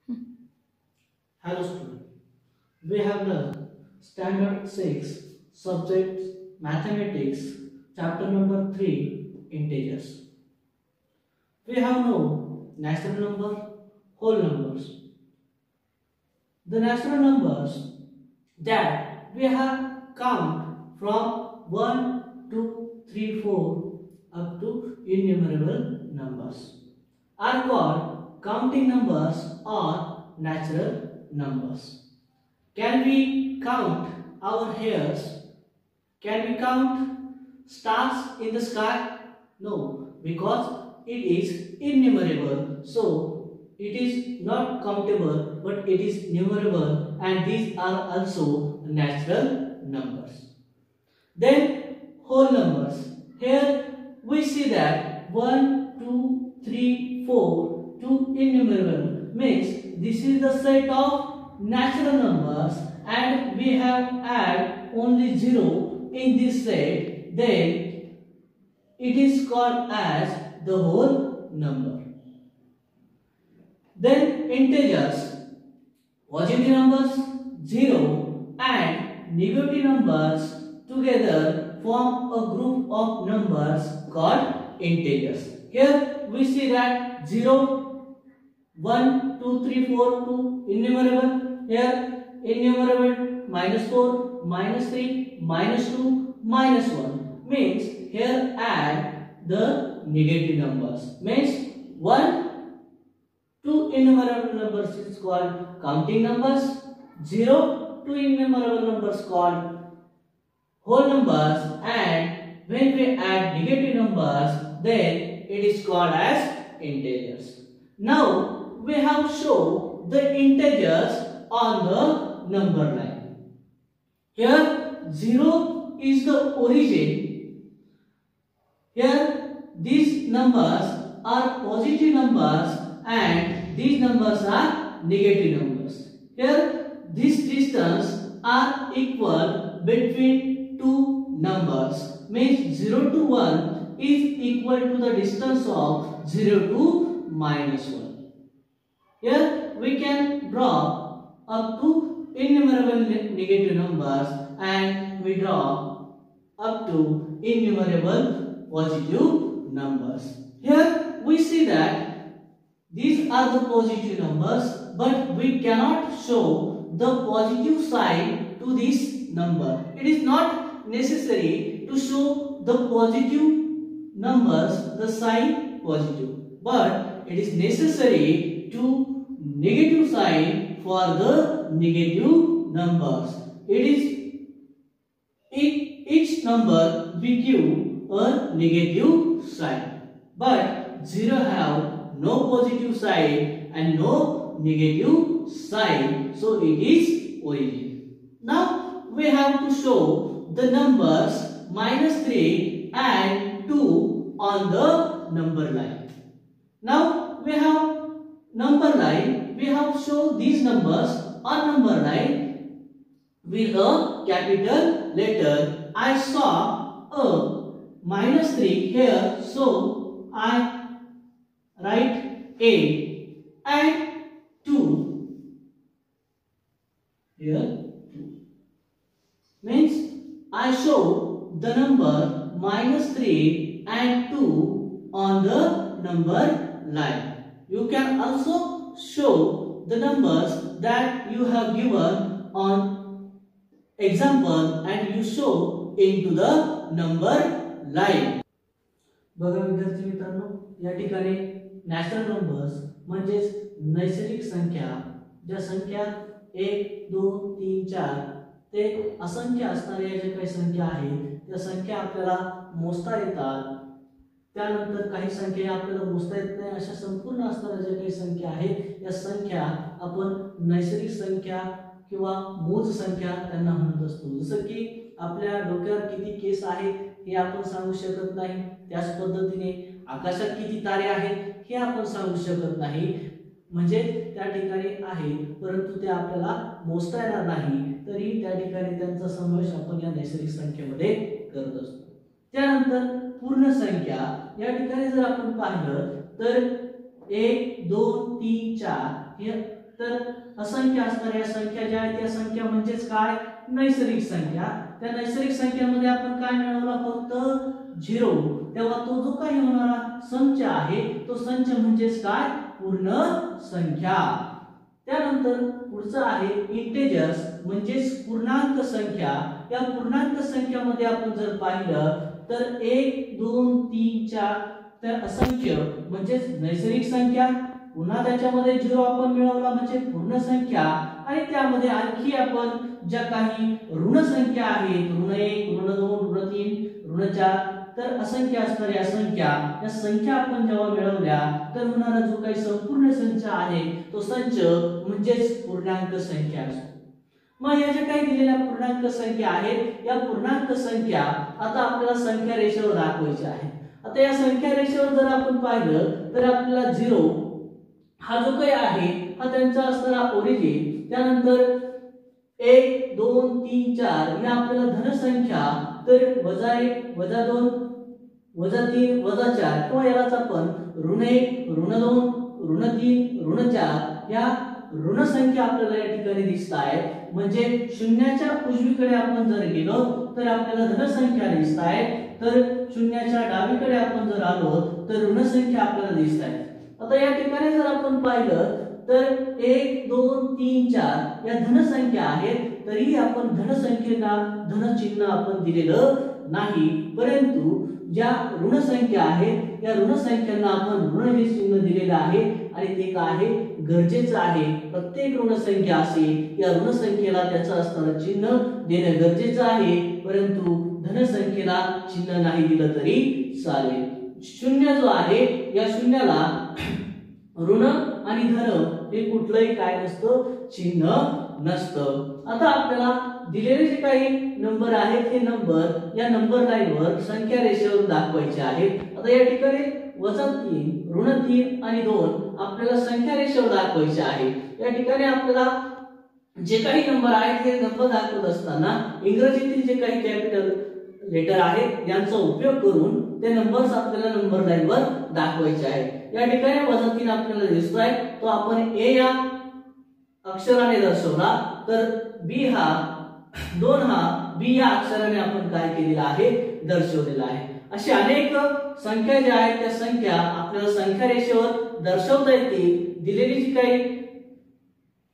Hello student. We have learned standard 6 subject mathematics chapter number 3 integers. We have known natural number, whole numbers. The natural numbers that we have count from 1, 2, 3, 4 up to innumerable numbers are called counting numbers or natural numbers. Can we count our hairs? Can we count stars in the sky? No, because it is innumerable. So it is not countable, but it is numerable, and these are also natural numbers. Then whole numbers. Here we see that 1, 2, 3, 4 to innumerable means this is the set of natural numbers, and we have add only 0 in this set, then it is called as the whole number. Then integers, positive numbers 0 and negative numbers together form a group of numbers called integers. Here we see that 0, 1, 2, 3, 4 to innumerable. Here innumerable -4, -3, -2, -1 means here add the negative numbers. Means 1 to innumerable numbers is called counting numbers. 0 to innumerable numbers called whole numbers, and when we add negative numbers, then it is called as integers. Now we have shown the integers on the number line. Here 0 is the origin. Here these numbers are positive numbers and these numbers are negative numbers. Here this distance are equal between two numbers, means 0 to 1 is equal to the distance of 0 to -1. Here we can draw up to innumerable negative numbers, and we draw up to innumerable positive numbers. Here we see that these are the positive numbers, but we cannot show the positive sign to this number. It is not necessary to show the positive numbers the sign positive, but it is necessary to negative sign for the negative numbers. It is each number we give a negative sign, but 0 have no positive sign and no negative sign, so it is origin. Now we have to show the numbers -3 and 2 on the number line. Now we have number line, we have shown these numbers on number line with a capital letter. I saw a -3 here, so I write A, and 2 here. Means I show the number -3 and 2 on the number line. You can also show the numbers that you have given on example, and you show into the number line. बघा विद्यार्थी मित्रांनो, या ठिकाणी natural numbers म्हणजेच नैसर्गिक संख्या, ज्या संख्या 1, 2, 3, 4 ते असंख्य असणाऱ्या ज्या काही संख्या आहेत त्या संख्या आपल्याला मोजता येतात. त्यानंतर काही संख्या आपल्याला मोजता येत नाही, अशा संपूर्ण असणाऱ्या ज्या काही संख्या आहेत या संख्या आपण नैसर्गिक संख्या किंवा मूळ संख्या त्यांना म्हणत असतो. जसं की आपल्या डोक्यावर किती केस आहेत हे आपण सांगू शकत नाही, त्याच पद्धतीने आकाशात किती तारे आहेत हे आपण सांगू शकत नाही, म्हणजे त्या ठिकाणी आहे परंतु ते आपल्याला मोजता येणार नाही, तरी त्या ठिकाणी त्यांचा समावेश आपण या नैसर्गिक संख्येमध्ये करत असतो. त्यानंतर पूर्ण संख्या, या ठिकाणी जर आपण पाहिलं तर 1, 2, 3, 4 हे तर असंख्य असणाऱ्या संख्या ज्या आहेत त्या संख्या म्हणजेच काय, नैसर्गिक संख्या. त्या नैसर्गिक संख्यांमध्ये आपण काय मिळवला, फक्त 0. तेव्हा तो जो काही होणारा संच आहे तो संच म्हणजेच काय, पूर्ण संख्या. त्यानंतर पुढचं आहे इंटेजर्स म्हणजेच पूर्णांक संख्या. या पूर्णांक संख्यामध्ये आपण जर पाहिलं तर 1 2 3 4 तर असंख्य म्हणजेच नैसर्गिक संख्या. पुन्हा त्याच्यामध्ये 0 आपण मिळवला म्हणजे पूर्ण संख्या. आणि त्यामध्ये आणखी आपण ज्या काही ऋण संख्या आहेत, ऋण 1 ऋण 2 ऋण 3 ऋण 4 तर असंख्य असणाऱ्या संख्या, या संख्या आपण जेव्हा मिळवल्या तर होणारा जो काही संपूर्ण संच आहे तो संच म्हणजेच पूर्णांक संख्या असतो. मग या ज्या काही दिलेल्या पूर्णांक संख्या आहेत या पूर्णांक संख्या आता आपल्याला संख्या रेषेवर दाखवायच्या आहेत. आता या संख्या रेषेवर जर आपण पाहिलं तर आपल्याला 0 हा जो काही आहे हा त्यांचा असणारा ओरिजिन. त्यानंतर 1 2 3 4 या आपल्याला धन संख्या, तर -1 -2 -3 -4 किंवा यालाच आपण ऋण 1 ऋण 2 ऋण 3 ऋण 4 या ऋण संख्या आपल्याला या ठिकाणी दिसत आहेत. म्हणजे शून्याच्या उजवीकडे आपण जर गेलो तर आपल्याला धन संख्या दिसत आहेत, तर शून्याच्या डावीकडे आपण जर आलो तर ऋण संख्या आपल्याला दिसत आहेत. आता या ठिकाणी जर आपण पाहिलं तर 1 2 3 4 या धन संख्या आहेत, तरी आपण धन संख्येला धन चिन्ह आपण दिलेलं नाही, परंतु ज्या ऋण संख्या आहेत या ऋण संख्यांना आपण ऋण हे चिन्ह दिलेलं आहे. आणि ते काय आहे, गरजेचं आहे. प्रत्येक ऋण संख्या असेल या ऋण संख्येला त्याचं असणारं चिन्ह देणं गरजेचं आहे, परंतु धन संख्येला चिन्ह नाही दिलं तरी चालेल. शून्य जो आहे या शून्याला ऋण आणि धन हे कुठलंही काय नसतं, चिन्ह नसतं. आता आपल्याला दिलेले जे काही नंबर आहेत हे नंबर या नंबर लाईनवर संख्या रेषेवर दाखवायचे आहेत. आता या ठिकाणी -3 ऋण 3 आणि 2 आपल्याला संख्या रेषेवर दाखवायचे आहे. या ठिकाणी आपल्याला जे काही नंबर आहेत हे नंबर दाखवत असताना इंग्रजीतील जे काही कॅपिटल लेटर आहेत यांचा उपयोग करून ते नंबर्स आपल्याला नंबर लाईनवर दाखवायचे आहेत. या ठिकाणी -3 आपल्याला दिसतोय, तो आपण ए या अक्षराने दर्शवला, तर बी हा 2 हा बी या अक्षराने आपण काय केलेला आहे, दर्शवलेला आहे. अशी अनेक संख्या ज्या आहेत त्या संख्या आपल्याला संख्या रेषेवर दर्शवता येतील. दिलेली जी काही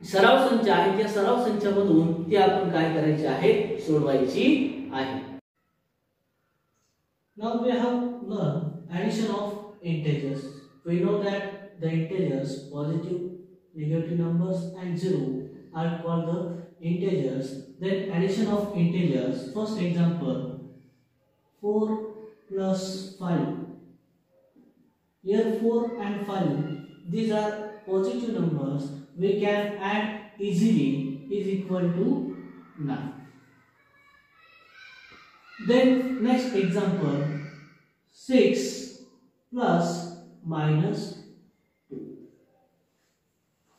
सराव संच आहे त्या सराव संचामधून ती आपण काय करायची आहे, सोडवायची आहे. Now we have learned addition of integers. We know that the integers, positive, negative numbers and 0 are called the integers. Then addition of integers. First example, 4 plus 5. Here 4 and 5, these are positive numbers. We can add easily is equal to 9. Then next example, 6 plus minus 2.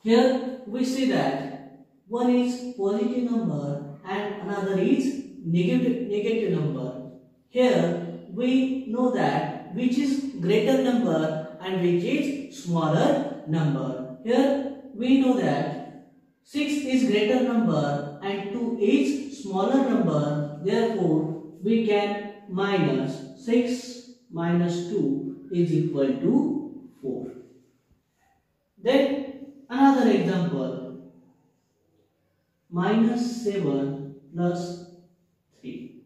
Here we see that one is positive number and another is negative number. Here we know that which is greater number and which is smaller number. Here we know that 6 is greater number and 2 is smaller number. Therefore we can minus 6 minus 2 is equal to 4. Then another example, minus 7 plus 3.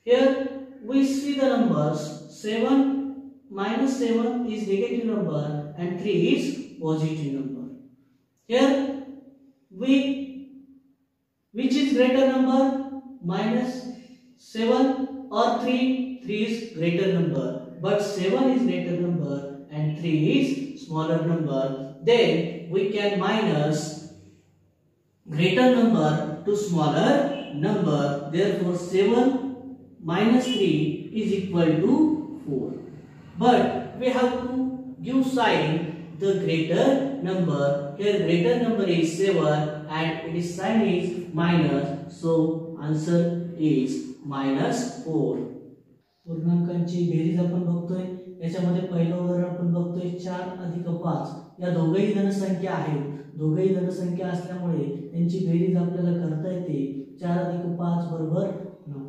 Here we see the numbers 7 minus 7 is negative number and 3 is positive number. Here which is greater number, minus 7 or 3? 3 is greater number, but 7 is greater number and 3 is smaller number. Then we can minus greater number to smaller number. Therefore 7 minus 3 is equal to 4. But we have to give sign the greater number. Here greater number is 7 and its sign is minus, so answer is -4. पूर्णांकांची berries आपण बघतोय. याच्यामध्ये पहिलं उदाहरण आपण बघतोय 4 अधिक 5 या दोघेही धनसंख्या आहेत. दोघेही धनसंख्या असल्यामुळे त्यांची बेरीज आपल्याला करता येते. 4 अधिक 5 बरोबर 9.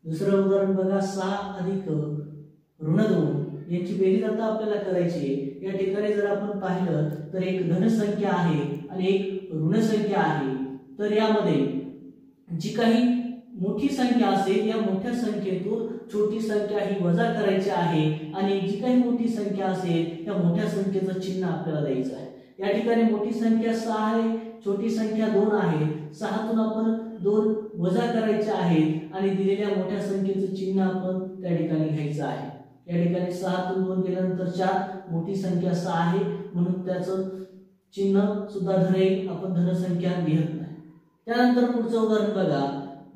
दुसरं उदाहरण बघा 6 अधिक ऋण 2 यांची बेरीज आता आपल्याला करायची आहे. या ठिकाणी जर आपण पाहिलं तर एक धनसंख्या आहे आणि एक ऋणसंख्या आहे. तर यामध्ये जी काही मोठी संख्या असेल या मोठ्या संख्येतून छोटी संख्या ही वजा करायची आहे आणि जी काही मोठी संख्या असेल त्या मोठ्या संख्येचं चिन्ह आपल्याला द्यायचं आहे. या ठिकाणी मोठी संख्या 6 आहे, छोटी संख्या 2 आहे. 6 तून आपण 2 वजा करायचे आहेत आणि दिलेल्या मोठ्या संख्येचं चिन्ह आपण त्या ठिकाणी घ्यायचं आहे. या ठिकाणी 6 तून 2 गेल्यानंतर 4, मोठी संख्या 6 आहे म्हणून त्याचं चिन्ह सुद्धा धन येईल, आपण धनसंख्या लिहत नाही. त्यानंतर पुढचं उदाहरण बघा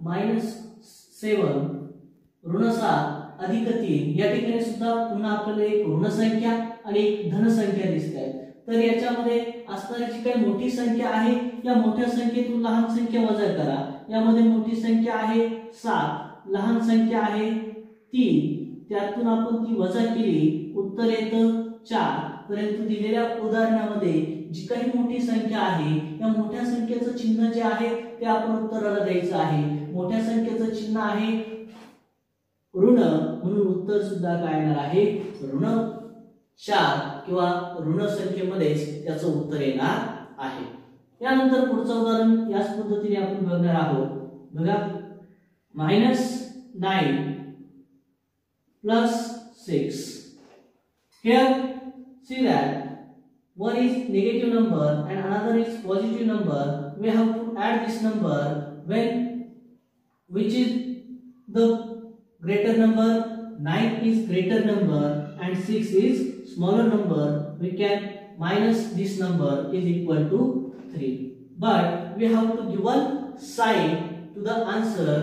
-7 ऋण 7 अधिक 3 या ठिकाणी सुद्धा पुन्हा आपल्याला एक ऋणसंख्या आणि एक धनसंख्या दिसत आहे. तर याच्यामध्ये असणारी जी काही मोठी संख्या आहे या मोठ्या संख्येतून लहान संख्या वजा करा. यामध्ये मोठी संख्या आहे 7, लहान संख्या आहे 3, त्यातून आपण ती वजा केली, उत्तर येतं 4. परंतु दिलेल्या उदाहरणामध्ये जी काही मोठी संख्या आहे या मोठ्या संख्येचं चिन्ह जे आहे ते आपण उत्तराला द्यायचं आहे. मोठ्या संख्येचं चिन्ह आहे ऋण म्हणून उत्तर सुद्धा काय येणार आहे ऋण 4 किंवा ऋण संख्येमध्येच त्याचं उत्तर येणार आहे. यानंतर पुढचं उदाहरण याच पद्धतीने आपण बघणार आहोत. बघा -9 + 6. Here see that one is negative number and another is positive number. We have to add this number when which is the greater number. 9 is greater number and 6 is smaller number. We can minus this number is equal to 3. But we have to give one sign to the answer.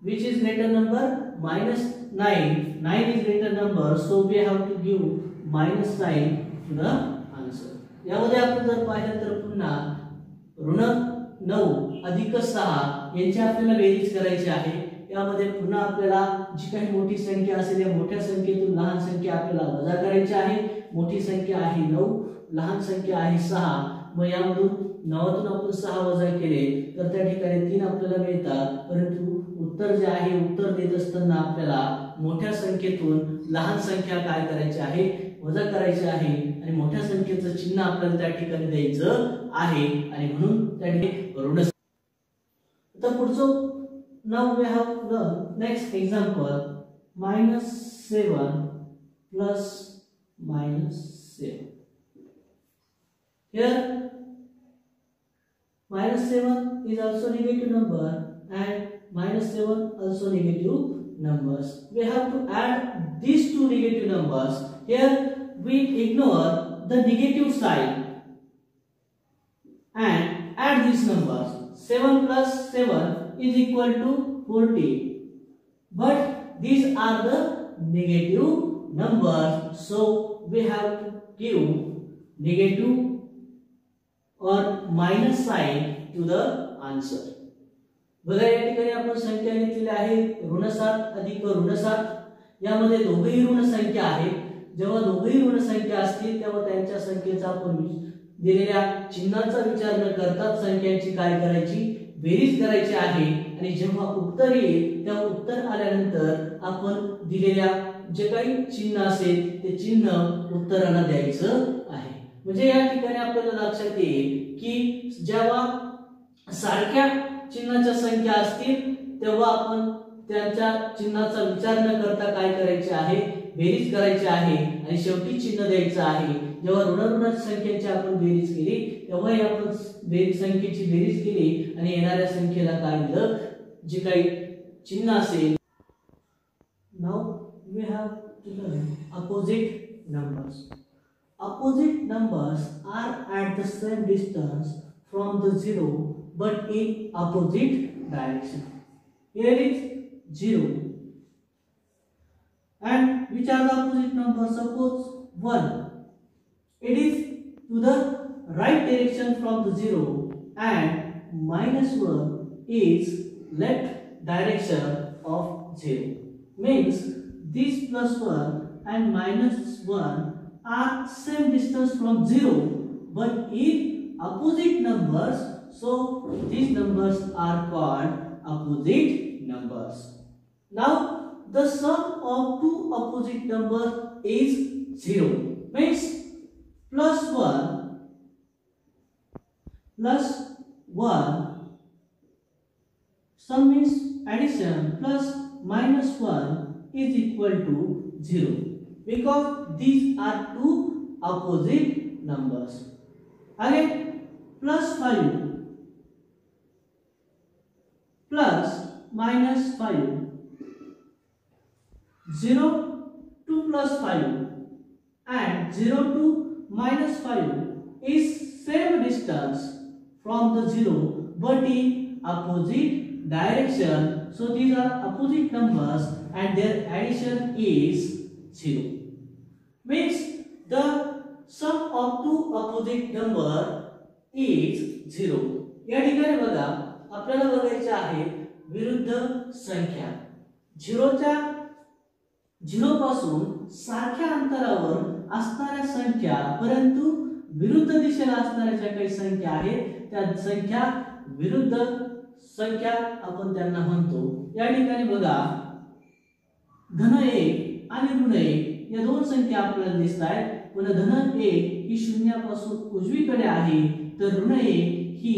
Which is greater number? -9. 9 is greater number, so we have to give minus sign to the answer. यामध्ये आपण जर पाहिलं तर पुन्हा ऋण 9 अधिक 6 यांची आपल्याला बेरीज करायची आहे. यामध्ये पुन्हा आपल्याला जी काही मोठी संख्या असेल या मोठ्या संख्येतून लहान संख्या आपल्याला वजा करायची आहे. मोठी संख्या आहे 9, लहान संख्या आहे 6. मग यामधून 9 तून आपण 6 वजा केले तर त्या ठिकाणी 3 आपल्याला मिळतात. परंतु उत्तर जे आहे उत्तर देत असताना आपल्याला मोठ्या संख्येतून लहान संख्या काय करायची आहे वजा करायची आहे आणि मोठ्या संख्येचं चिन्ह आपल्याला त्या ठिकाणी द्यायचं आहे आणि म्हणून त्या ठिकाणी ऋण. आता पुढचं now we have the next example -7 plus -7. Here -7 is also negative number and -7 also negative numbers. We have to add these two negative numbers. Here we ignore the negative sign and add these numbers. 7 plus 7 is equal to 40. But these are the negative numbers, so we have to give negative or minus sign to the answer. बघा या ठिकाणी आपण संख्या घेतलेल्या आहे ऋण 7 अधिक ऋण 7. यामध्ये दोघेही ऋण संख्या आहेत. जेव्हा दोघेही ऋण संख्या असतील तेव्हा त्यांच्या संख्येचा आपण दिलेल्या चिन्हाचा विचार न करता संख्यांची काय करायची बेरीज करायची आहे आणि जेव्हा उत्तर येईल तेव्हा उत्तर आल्यानंतर आपण दिलेल्या जे काही चिन्ह असेल ते चिन्ह उत्तराला द्यायचं आहे. म्हणजे या ठिकाणी आपल्याला लक्षात येईल की जेव्हा सारख्या चिन्हाच्या संख्या असतील तेव्हा आपण त्यांच्या चिन्हाचा विचार न करता काय करायचे आहे बेरीज करायची आहे आणि शेवटी चिन्ह द्यायचं आहे. जेव्हा ऋण संख्येची आपण बेरीज केली तेव्हा आपण संख्येची बेरीज केली आणि येणाऱ्या संख्येला काय दिलं जे काही चिन्ह असेल. Now we have to learn opposite numbers. Opposite numbers are at the same distance from the zero but in opposite direction. Here is 0 and which are the opposite numbers? Suppose 1, it is to the right direction from the 0 and -1 is left direction of 0. Means this +1 and -1 are same distance from 0, but in opposite numbers, so these numbers are called opposite numbers. Now the sum of two opposite numbers is 0, means +1 plus 1, sum means addition, plus -1 is equal to 0, because these are two opposite numbers. Again, +5 plus -5, 0 to +5 and 0 to -5 is same distance from the 0, but in opposite direction. So these are opposite numbers and their addition is 0. Means the sum of two opposite number is 0. या ठिकाणी बघा आपल्याला बघायचे आहे विरुद्ध संख्या. 0 पासून सारख्या अंतरावर असणाऱ्या संख्या परंतु विरुद्ध दिशेला असणाऱ्या ज्या काही संख्या आहेत त्या संख्या विरुद्ध संख्या आपण त्यांना म्हणतो. या ठिकाणी बघा धन 1 आणि ऋण 1 या दोन संख्या आपल्याला दिसत आहेत. पण धन 1 ही शून्यापासून उजवीकडे आहे तर ऋण 1 ही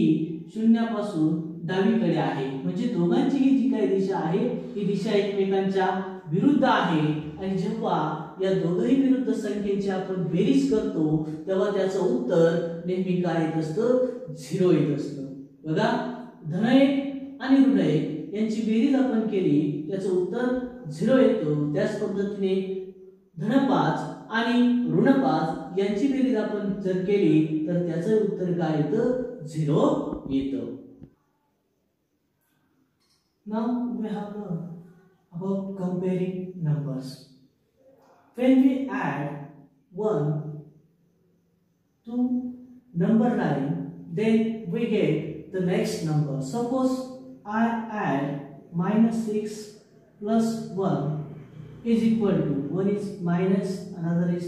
शून्यापासून डावीकडे आहे. म्हणजे दोघांचीही जी काही दिशा आहे ही दिशा एकमेकांच्या विरुद्ध आहे. आणि जेव्हा या दोघही विरुद्ध संख्येची आपण बेरीज करतो तेव्हा त्याचं उत्तर नेहमी काय येत असतं? 0 येत असतं. बघा धन 1 आणि ऋण 1 यांची बेरीज आपण केली त्याचं उत्तर 0 येतं. त्याच पद्धतीने धन 5 आणि ऋण 5 यांची बेरीज आपण जर केली तर त्याचं उत्तर काय येतं? 0 येतं. Now we have learned about comparing numbers. When we add 1 to number line, then we get the next number. Suppose I add -6 plus 1 is equal to, one is minus, another is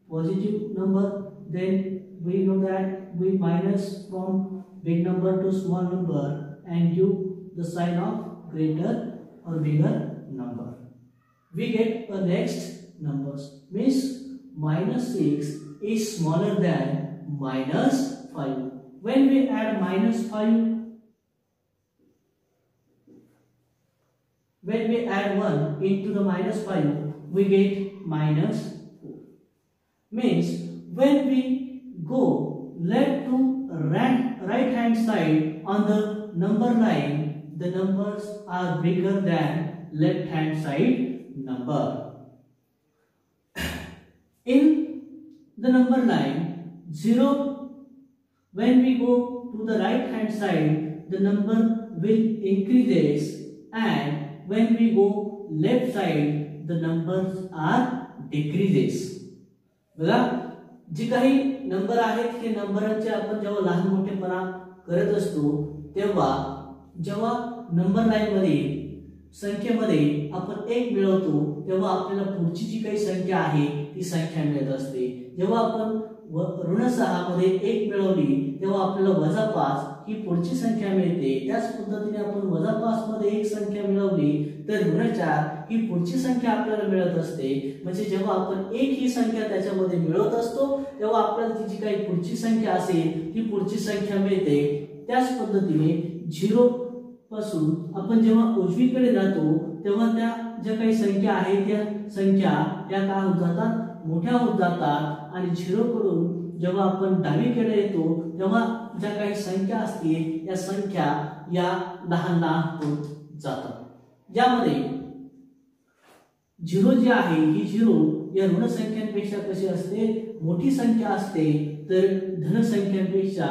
positive number. Then we know that we minus from big number to small number and give the sign of greater or bigger number. We get a next numbers, means -6 is smaller than -5. When we add -5, when we add 1 into the -5, we get -4. Means when we go left to right hand side on the number line, the numbers are bigger than left hand side number. In the number line 0, when we go to the right hand side the number will increases, and when we go left side the numbers are decreases. बघा जे काही number आहेत हे नंबरांचे आपण जेव्हा लहान मोठेपणा करत असतो तेव्हा जेव्हा नंबर लाईन मध्ये संख्येमध्ये आपण 1 मिळवतो तेव्हा आपल्याला पुढची जी काही संख्या आहे ती संख्या मिळत असते. जेव्हा आपण ऋण 6 मध्ये 1 मिळवली तेव्हा आपल्याला -5 ही पुढची संख्या मिळते. त्याच पद्धतीने आपण -5 मध्ये एक संख्या मिळवली तर ऋण 4 ही पुढची संख्या आपल्याला मिळत असते. म्हणजे जेव्हा आपण 1 ही संख्या त्याच्यामध्ये मिळवत असतो तेव्हा आपल्याला ती जी काही पुढची संख्या असेल ती पुढची संख्या मिळते. त्याच पद्धतीने 0 पासून आपण जेव्हा उजवीकडे जातो तेव्हा त्या ज्या काही संख्या आहेत त्या संख्या त्या काय होत जातात? मोठ्या होत जातात. आणि 0 कडून जेव्हा आपण डावीकडे येतो तेव्हा ज्या काही संख्या असतील त्या संख्या या लहान लहान होत जातात. ज्यामध्ये 0 जी आहे ही 0 या ऋण संख्यांपेक्षा कशी असते? मोठी संख्या असते. तर धन संख्यांपेक्षा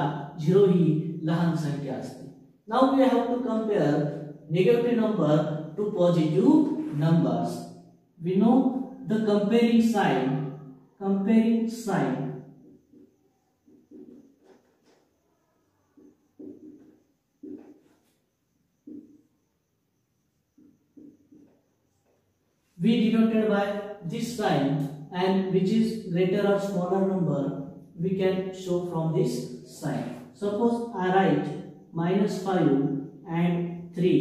0 ही लहान संख्या असते. Now we have to compare negative number to positive numbers. We know the comparing sign. Comparing sign. we denoted by this sign, and which is greater or smaller number we can show from this sign. Suppose I write -5 and 3.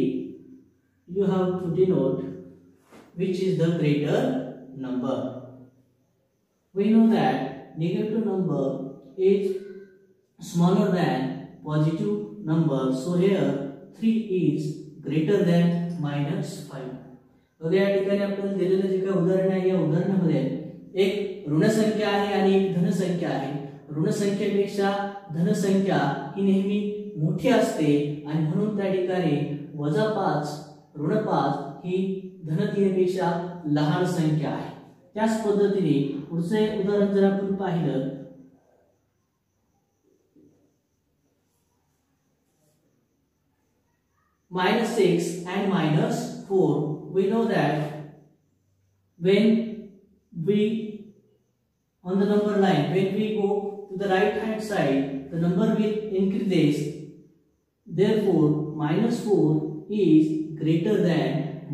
You have to denote which is the greater number. We know that negative number is smaller than positive number, so here 3 is greater than -5. बघा या ठिकाणी आपल्याला दिलेलं जे काही उदाहरण आहे या उदाहरणामध्ये एक ऋण संख्या आहे आणि एक धन संख्या आहे. ऋण संख्येपेक्षा धन संख्या ही नेहमी मोठी असते आणि म्हणून त्या ठिकाणी -5 ऋण 5 ही धन 3 पेक्षा लहान संख्या आहे. त्याच पद्धतीने पुढचे उदाहरण जर आपण पाहिलं -6 and -4, we know that when we on the number line, when we go to the right hand side, the number will increase. Therefore, -4 is greater than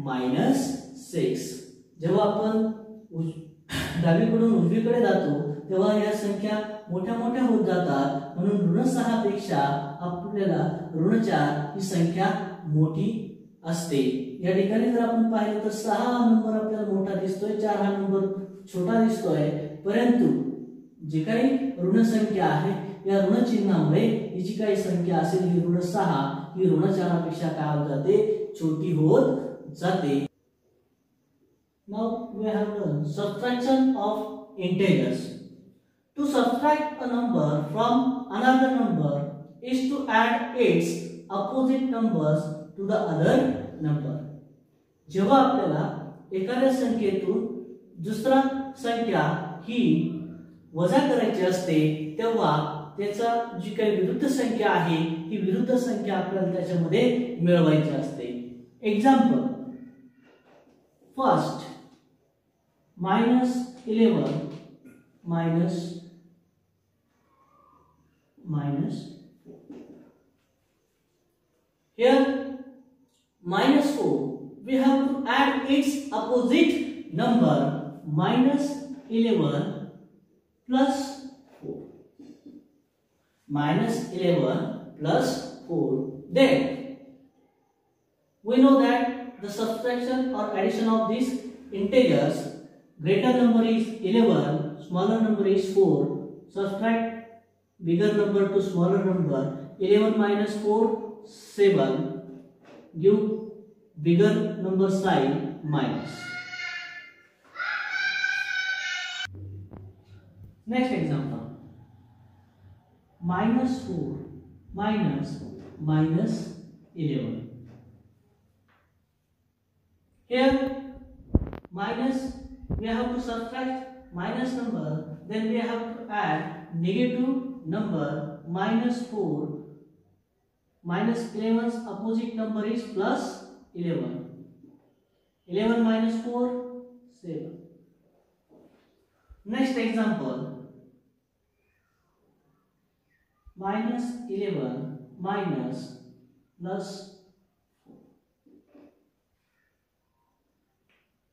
-6. जेव्हा आपण डावीकडून उजवीकडे जातो तेव्हा या संख्या मोठ्या मोठ्या होत जातात, म्हणून ऋण 6 पेक्षा आपल्याला ऋण 4 ही संख्या मोठी असते. या ठिकाणी जर आपण पाहिलं तर 6 हा नंबर आपल्याला मोठा दिसतोय, 4 हा नंबर छोटा दिसतोय, परंतु जी काही ऋण संख्या आहे या ऋण चिन्हामुळे ही जी काही संख्या असेल ही ऋण 6 ही ऋण 4 पेक्षा काय होत जाते, छोटी होत जाते. Now we have learned subtraction of integers. To subtract a number from another number is to add its opposite numbers to the other number. जेव्हा आपल्याला एखाद्या संख्येतून दुसरा संख्या ही वजा करायची असते तेव्हा त्याचा जी काही विरुद्ध संख्या आहे ही विरुद्ध संख्या आपल्याला त्याच्यामध्ये मिळवायची असते. Example, first -11 minus here -4, we have to add its opposite number -11 plus 4. -11 plus 4. Then we know that the subtraction or addition of these integers, greater number is 11, smaller number is 4. Subtract bigger number to smaller number. 11 minus 4, 7. Give bigger number sign minus. Next example, -4 minus 11. Here minus, we have to subtract minus number, then we have to add negative number -4. -11's opposite number is +11. 11 minus 4, 7. Next example, -11 minus plus 4.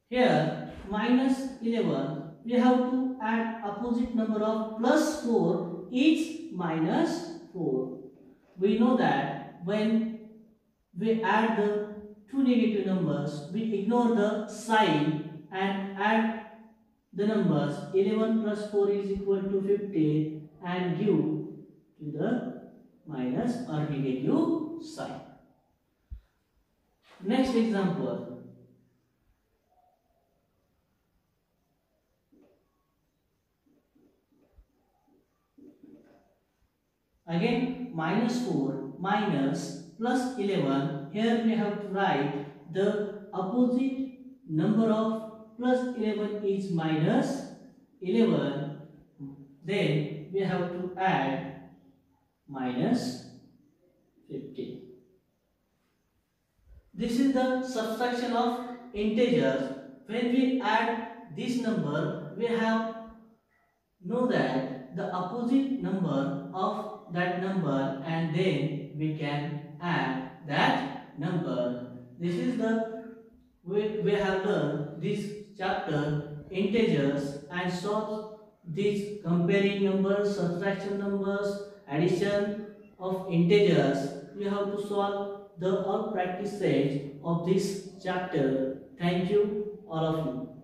Here -11, we have to add opposite number of +4 each -4. We know that when we add the two negative numbers, we ignore the sign and add the numbers. 11 plus 4 is equal to 15 and give to the minus or negative sign. Next example, again -4 minus plus 11. Here we have to write the opposite number of plus 11 is -11. Then we have to add -15. This is the subtraction of integers. When we add this number, we have know that the opposite number of that number and then we can add that number. This is the we have learned this chapter integers and solve these comparing numbers, subtraction numbers, addition of integers. You have to solve the all practice set of this chapter. Thank you all of you.